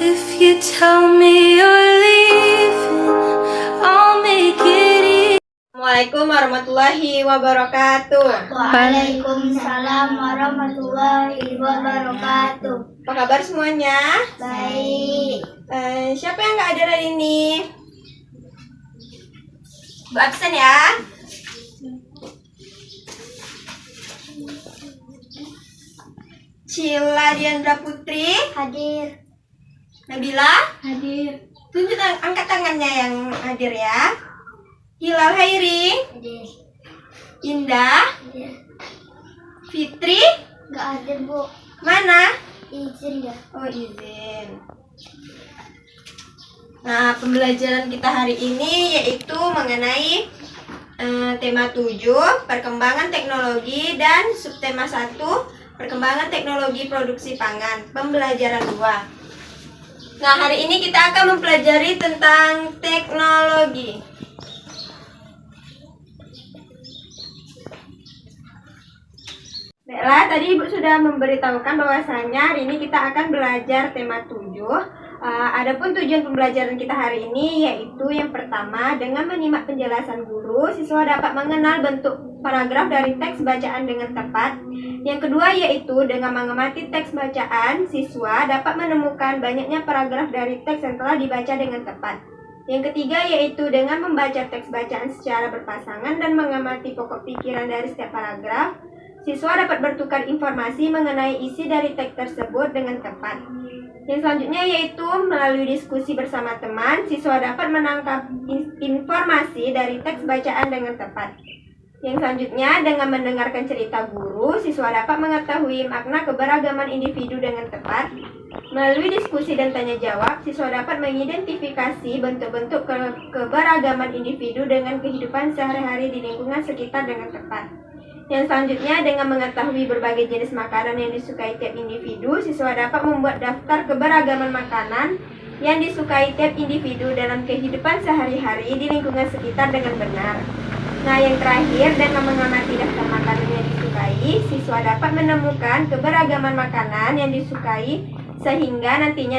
If you tell me you're leaving, I'll make it easy. Assalamualaikum warahmatullahi wabarakatuh. Waalaikumsalam warahmatullahi wabarakatuh. Apa kabar semuanya? Baik. Siapa yang nggak hadir hari ini? Bu absen ya. Cila Diandra Putri, Hadir. Nabila, Hadir. tunjuk angkat tangannya yang hadir ya. Hilal Hairi, Hadir. Indah, Hadir. Fitri, Nggak hadir, Bu. mana? Izin ya. Oh, izin. Nah, pembelajaran kita hari ini yaitu mengenai tema 7, perkembangan teknologi, dan subtema 1, perkembangan teknologi produksi pangan, pembelajaran 2. Nah, hari ini kita akan mempelajari tentang teknologi. Baiklah, tadi Ibu sudah memberitahukan bahwasanya hari ini kita akan belajar tema 7. Adapun tujuan pembelajaran kita hari ini yaitu yang pertama, dengan menyimak penjelasan guru, siswa dapat mengenal bentuk paragraf dari teks bacaan dengan tepat. Yang kedua yaitu dengan mengamati teks bacaan, siswa dapat menemukan banyaknya paragraf dari teks yang telah dibaca dengan tepat. Yang ketiga yaitu dengan membaca teks bacaan secara berpasangan dan mengamati pokok pikiran dari setiap paragraf, siswa dapat bertukar informasi mengenai isi dari teks tersebut dengan tepat. Yang selanjutnya yaitu melalui diskusi bersama teman, siswa dapat menangkap informasi dari teks bacaan dengan tepat. Yang selanjutnya dengan mendengarkan cerita guru, siswa dapat mengetahui makna keberagaman individu dengan tepat. Melalui diskusi dan tanya jawab, siswa dapat mengidentifikasi bentuk-bentuk keberagaman individu dengan kehidupan sehari-hari di lingkungan sekitar dengan tepat. Yang selanjutnya dengan mengetahui berbagai jenis makanan yang disukai tiap individu, siswa dapat membuat daftar keberagaman makanan yang disukai tiap individu dalam kehidupan sehari-hari di lingkungan sekitar dengan benar. Nah, yang terakhir dengan mengamati daftar makanan yang disukai, siswa dapat menemukan keberagaman makanan yang disukai sehingga nantinya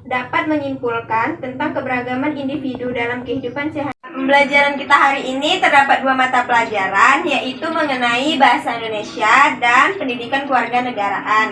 dapat menyimpulkan tentang keberagaman individu dalam kehidupan sehari-hari. Pembelajaran kita hari ini terdapat 2 mata pelajaran, yaitu mengenai bahasa Indonesia dan pendidikan kewarganegaraan.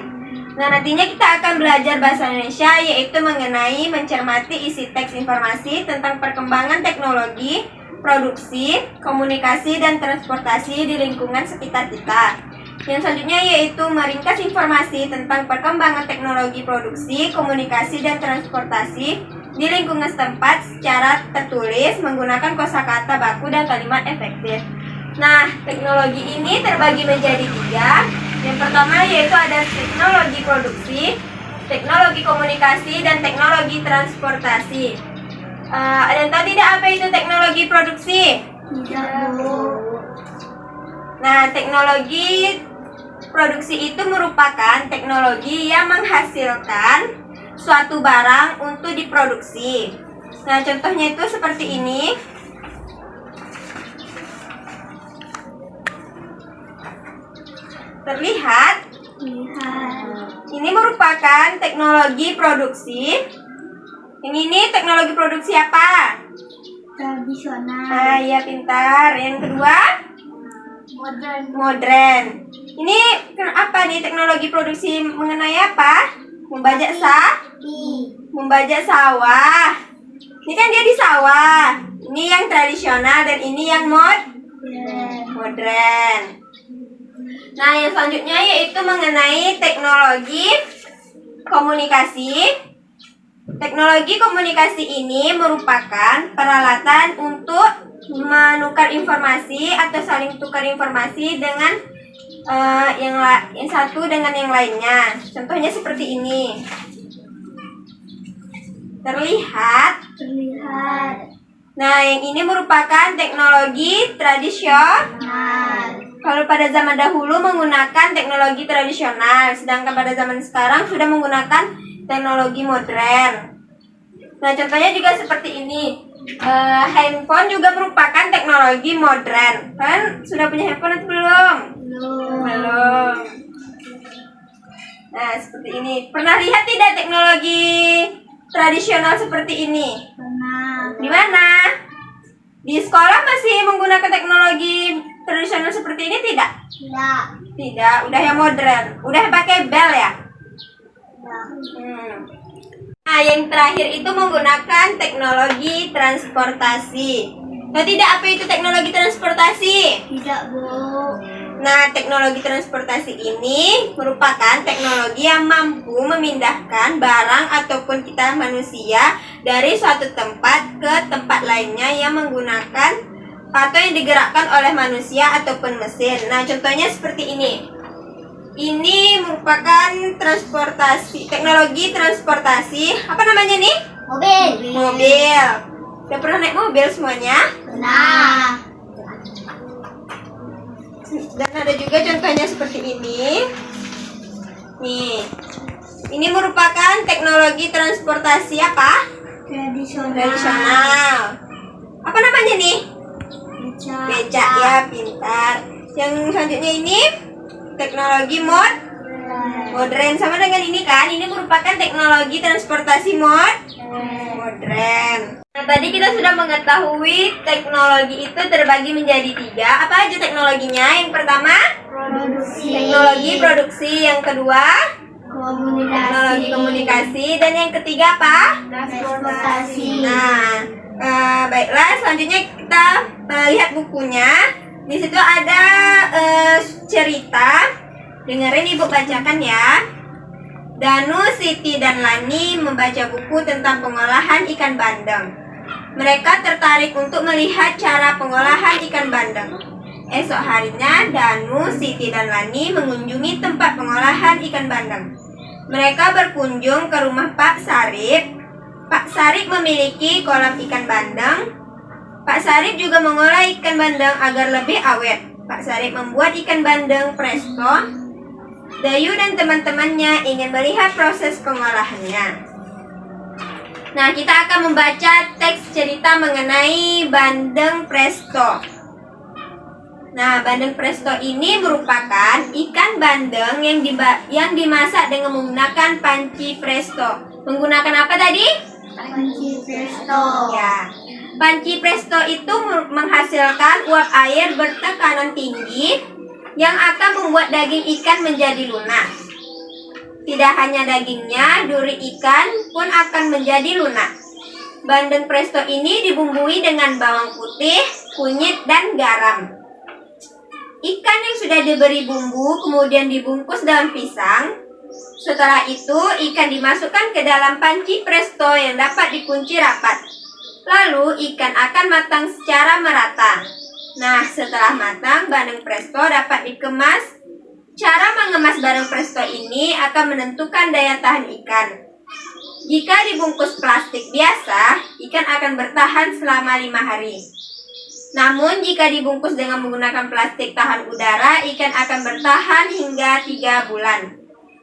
Nah, nantinya kita akan belajar bahasa Indonesia yaitu mengenai mencermati isi teks informasi tentang perkembangan teknologi, produksi, komunikasi, dan transportasi di lingkungan sekitar kita. Yang selanjutnya yaitu meringkas informasi tentang perkembangan teknologi produksi, komunikasi, dan transportasi di lingkungan setempat secara tertulis menggunakan kosakata baku dan kalimat efektif. Nah, teknologi ini terbagi menjadi 3. Yang pertama yaitu ada teknologi produksi, teknologi komunikasi, dan teknologi transportasi. Ada yang tahu tidak apa itu teknologi produksi? Tidak, Bu. Nah, teknologi produksi itu merupakan teknologi yang menghasilkan suatu barang untuk diproduksi. Nah, contohnya itu seperti ini. Terlihat? Ini merupakan teknologi produksi. Yang ini teknologi produksi apa? Tradisional. Nah, iya, pintar. Yang kedua? Modern. Ini apa nih teknologi produksi mengenai apa? Membajak sawah. Ini kan dia di sawah. Ini yang tradisional dan ini yang modern. Nah, yang selanjutnya yaitu mengenai teknologi komunikasi. Teknologi komunikasi ini merupakan peralatan untuk menukar informasi atau saling tukar informasi dengan yang satu dengan yang lainnya. Contohnya seperti ini. Terlihat. Nah, yang ini merupakan teknologi tradisional. Kalau pada zaman dahulu menggunakan teknologi tradisional, sedangkan pada zaman sekarang sudah menggunakan teknologi modern. Nah, contohnya juga seperti ini. Handphone juga merupakan teknologi modern. Kalian sudah punya handphone atau belum? Belum. Nah, seperti ini. Pernah lihat tidak teknologi tradisional seperti ini? Pernah. Di mana? Di sekolah masih menggunakan teknologi tradisional seperti ini tidak? Tidak. Tidak, udah yang modern. Udah pakai bel ya? Tidak. Nah, yang terakhir itu menggunakan teknologi transportasi. Tahu tidak apa itu teknologi transportasi? Tidak, Bu. Nah, teknologi transportasi ini merupakan teknologi yang mampu memindahkan barang ataupun kita manusia dari suatu tempat ke tempat lainnya yang menggunakan atau yang digerakkan oleh manusia ataupun mesin. Nah, contohnya seperti ini. Ini merupakan teknologi transportasi. Apa namanya nih? Mobil. Mobil. Udah pernah naik mobil semuanya? Pernah. Dan ada juga contohnya seperti ini. Nih. Ini merupakan teknologi transportasi apa? Tradisional. Apa namanya nih? Beca ya, pintar. Yang selanjutnya ini teknologi modern. Sama dengan ini kan? Ini merupakan teknologi transportasi modern. Nah, tadi kita sudah mengetahui teknologi itu terbagi menjadi 3. Apa aja teknologinya? Yang pertama, Produksi. teknologi produksi. Yang kedua, teknologi komunikasi. Dan yang ketiga apa? Transportasi. Nah, baiklah. Selanjutnya kita lihat bukunya. Di situ ada cerita. Dengerin Ibu bacakan ya. Danu, Siti, dan Lani membaca buku tentang pengolahan ikan bandeng. Mereka tertarik untuk melihat cara pengolahan ikan bandeng. Esok harinya, Danu, Siti, dan Lani mengunjungi tempat pengolahan ikan bandeng. Mereka berkunjung ke rumah Pak Sarip. Pak Sarip memiliki kolam ikan bandeng. Pak Sarip juga mengolah ikan bandeng agar lebih awet. Pak Sarip membuat ikan bandeng presto. Dayu dan teman-temannya ingin melihat proses pengolahannya. Nah, kita akan membaca teks cerita mengenai bandeng presto. Nah, bandeng presto ini merupakan ikan bandeng yang dimasak dengan menggunakan panci presto. Menggunakan apa tadi? Panci presto. Ya. Panci presto itu menghasilkan uap air bertekanan tinggi yang akan membuat daging ikan menjadi lunak. Tidak hanya dagingnya, duri ikan pun akan menjadi lunak. Bandeng presto ini dibumbui dengan bawang putih, kunyit, dan garam. Ikan yang sudah diberi bumbu kemudian dibungkus dalam pisang. Setelah itu, ikan dimasukkan ke dalam panci presto yang dapat dikunci rapat. Lalu, ikan akan matang secara merata. Nah, setelah matang, bandeng presto dapat dikemas. Cara mengemas bandeng presto ini akan menentukan daya tahan ikan. Jika dibungkus plastik biasa, ikan akan bertahan selama 5 hari. Namun, jika dibungkus dengan menggunakan plastik tahan udara, ikan akan bertahan hingga 3 bulan.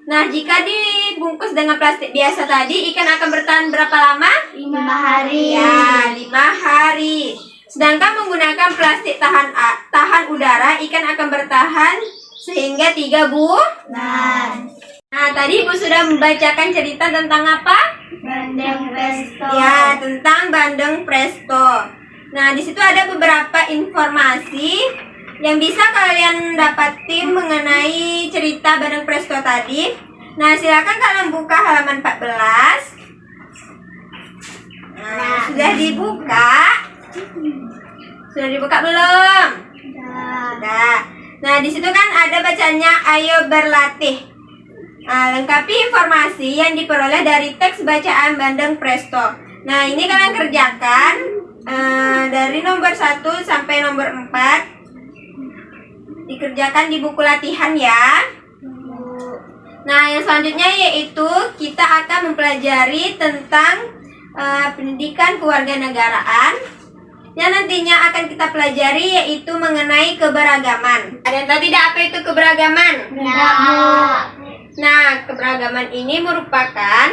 Nah, jika dibungkus dengan plastik biasa tadi, ikan akan bertahan berapa lama? 5 hari. Ya, 5 hari. Sedangkan menggunakan plastik tahan udara, ikan akan bertahan sehingga 3 bulan. Nah, tadi Ibu sudah membacakan cerita tentang apa? Bandeng presto. Ya, tentang bandeng presto. Nah, di situ ada beberapa informasi yang bisa kalian dapatin mengenai cerita bandeng presto tadi. Nah, silakan kalian buka halaman 14. Nah, sudah dibuka? Sudah dibuka belum? Sudah. Nah, di situ kan ada bacanya ayo berlatih. Nah, lengkapi informasi yang diperoleh dari teks bacaan bandeng presto. Nah, ini kalian kerjakan dari nomor 1 sampai nomor 4. Dikerjakan di buku latihan ya. Nah, yang selanjutnya yaitu kita akan mempelajari tentang pendidikan kewarganegaraan. Yang nantinya akan kita pelajari yaitu mengenai keberagaman. Ada yang tahu tidak apa itu keberagaman? Nah, keberagaman ini merupakan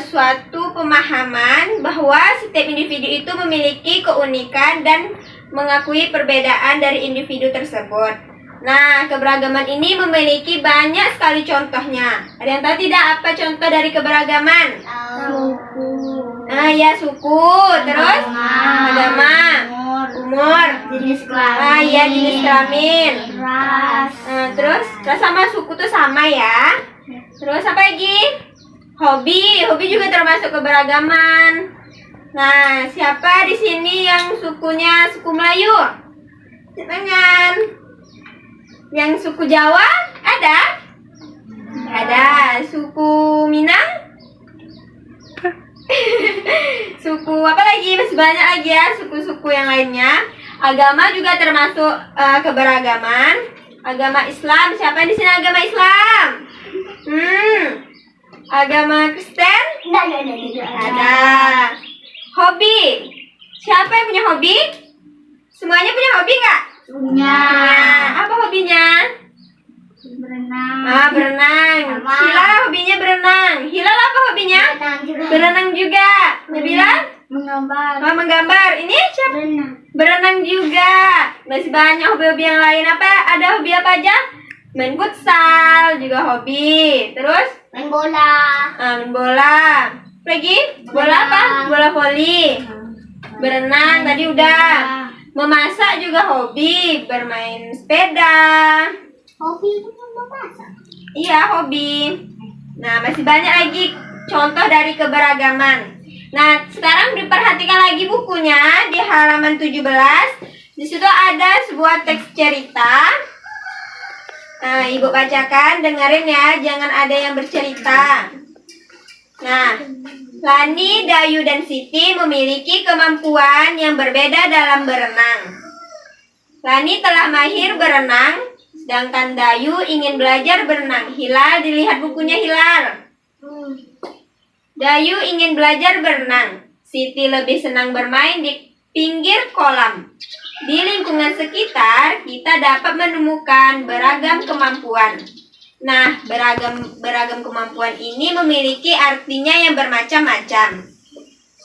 suatu pemahaman bahwa setiap individu itu memiliki keunikan dan mengakui perbedaan dari individu tersebut. Nah, keberagaman ini memiliki banyak sekali contohnya. Ada yang tahu tidak apa contoh dari keberagaman? Suku. Nah, ya suku, terus agama, umur, Jenis kelamin. ah ya jenis kelamin. Ras. Terus sama suku tuh sama ya. Terus apa lagi? Hobi juga termasuk keberagaman. Nah, siapa di sini yang sukunya suku Melayu? Tangan. Yang suku Jawa ada? Ada. Suku Minang? Suku apa lagi? Masih banyak lagi ya suku-suku yang lainnya. Agama juga termasuk keberagaman. Agama Islam. Siapa di sini agama Islam? Agama Kristen? Ada. Hobi. Siapa yang punya hobi? Semuanya punya hobi nggak? Punya. Nah, apa hobinya? Berenang. Berenang. Sama. Hilal hobinya berenang. Hilal apa hobinya? Berenang juga. Berenang juga. Nabila? Menggambar. Menggambar. Ini siapa? Berenang. Berenang juga. Masih banyak hobi-hobi yang lain. Ada hobi apa aja? Main futsal juga hobi. Terus? Main bola. Main bola. Lagi? Bola apa? Bola voli. Berenang tadi udah. Memasak juga hobi. Bermain sepeda. Hobi itu memasak. Iya, hobi. Nah, masih banyak lagi contoh dari keberagaman. Nah, sekarang diperhatikan lagi bukunya di halaman 17. Di situ ada sebuah teks cerita. Nah, Ibu bacakan, dengerin ya, jangan ada yang bercerita. Nah, Lani, Dayu, dan Siti memiliki kemampuan yang berbeda dalam berenang. Lani telah mahir berenang, sedangkan Dayu ingin belajar berenang. Hilal, dilihat bukunya Hilal. Dayu ingin belajar berenang. Siti lebih senang bermain di pinggir kolam. Di lingkungan sekitar, kita dapat menemukan beragam kemampuan. Nah, beragam kemampuan ini memiliki artinya yang bermacam-macam.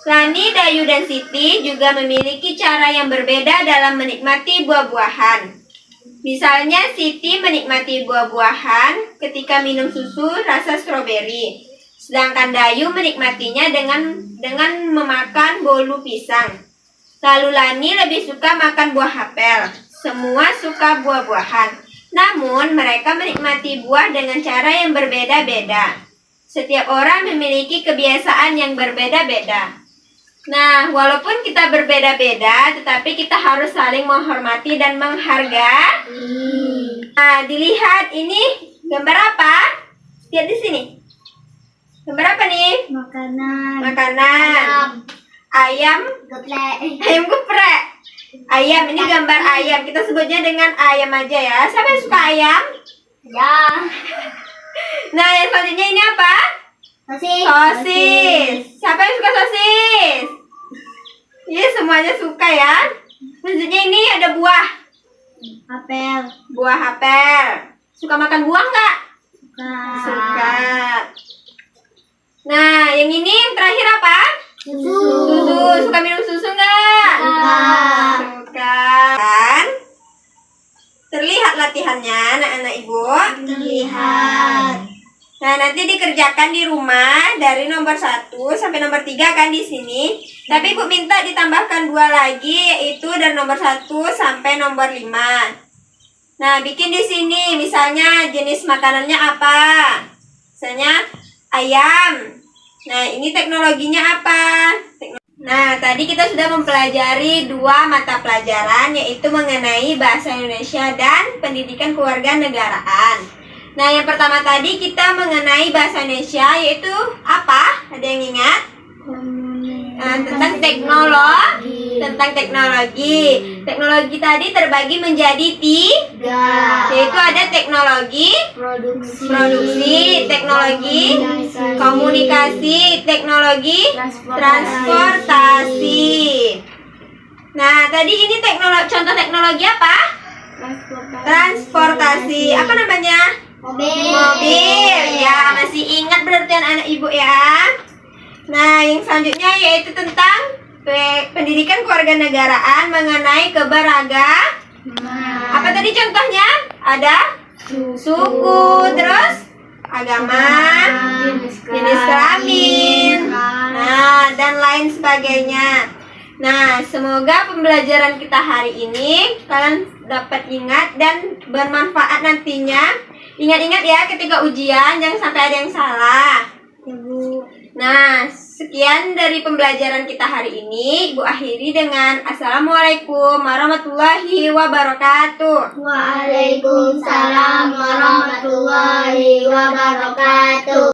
Lani, Dayu, dan Siti juga memiliki cara yang berbeda dalam menikmati buah-buahan. Misalnya, Siti menikmati buah-buahan ketika minum susu rasa stroberi. Sedangkan Dayu menikmatinya dengan memakan bolu pisang. Lalu Lani lebih suka makan buah apel. Semua suka buah-buahan. Namun, mereka menikmati buah dengan cara yang berbeda-beda. Setiap orang memiliki kebiasaan yang berbeda-beda. Nah, walaupun kita berbeda-beda, tetapi kita harus saling menghormati dan menghargai. Nah, dilihat ini gambar apa? Lihat di sini. Gambar apa nih? Makanan. Ayam. Ayam geprek. Ayam, ini gambar ayam. Kita sebutnya dengan ayam aja ya. Siapa yang suka ayam? Ya. Nah, yang selanjutnya ini apa? Sosis. Siapa yang suka sosis? Iya, semuanya suka ya. Selanjutnya ini ada buah. Apel. Buah apel. Suka makan buah nggak? Suka. Nah, yang ini yang terakhir apa? Susu. Suka minum susu nggak? Suka. Kan? Terlihat latihannya, anak-anak ibu. Terlihat. Nah, nanti dikerjakan di rumah dari nomor 1 sampai nomor 3 kan di sini. Tapi Ibu minta ditambahkan 2 lagi, yaitu dari nomor 1 sampai nomor 5. Nah, bikin di sini misalnya jenis makanannya apa? Misalnya ayam. Nah, ini teknologinya apa? Nah, tadi kita sudah mempelajari 2 mata pelajaran, yaitu mengenai bahasa Indonesia dan pendidikan kewarganegaraan. Nah, yang pertama tadi kita mengenai bahasa Indonesia, yaitu apa? Ada yang ingat? Tentang teknologi. Teknologi tadi terbagi menjadi 3, yaitu ada teknologi produksi, teknologi komunikasi, teknologi transportasi. Nah, tadi ini contoh teknologi apa? Transportasi. Apa namanya? Mobil. Ya, masih ingat berarti anak ibu ya. Nah, yang selanjutnya yaitu tentang pendidikan kewarganegaraan mengenai keberagaman. Apa tadi contohnya? ada suku, terus agama, jenis kelamin, nah dan lain sebagainya. Nah, semoga pembelajaran kita hari ini kalian dapat ingat dan bermanfaat nantinya. Ingat-ingat ya ketika ujian, jangan sampai ada yang salah. Nah, sekian dari pembelajaran kita hari ini. Ibu akhiri dengan Assalamualaikum warahmatullahi wabarakatuh. Waalaikumsalam warahmatullahi wabarakatuh.